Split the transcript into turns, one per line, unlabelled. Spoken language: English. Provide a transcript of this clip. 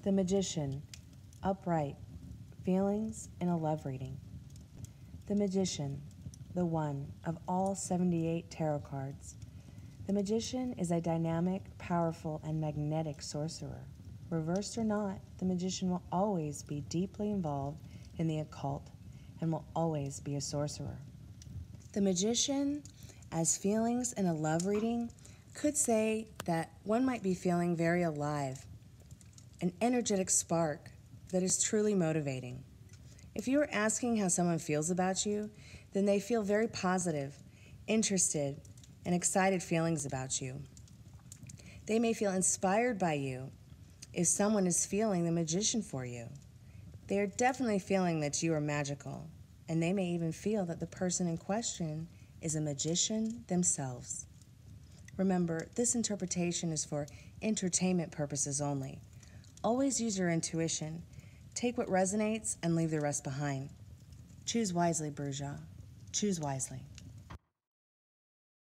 The Magician, upright, feelings in a love reading. The Magician, the one of all 78 tarot cards. The Magician is a dynamic, powerful, and magnetic sorcerer. Reversed or not, the Magician will always be deeply involved in the occult and will always be a sorcerer. The Magician, as feelings in a love reading, could say that one might be feeling very alive, an energetic spark that is truly motivating. If you are asking how someone feels about you, then they feel very positive, interested, and excited feelings about you. They may feel inspired by you if someone is feeling the Magician for you. They are definitely feeling that you are magical, and they may even feel that the person in question is a magician themselves. Remember, this interpretation is for entertainment purposes only. Always use your intuition. Take what resonates and leave the rest behind. Choose wisely, Bourgeois. Choose wisely.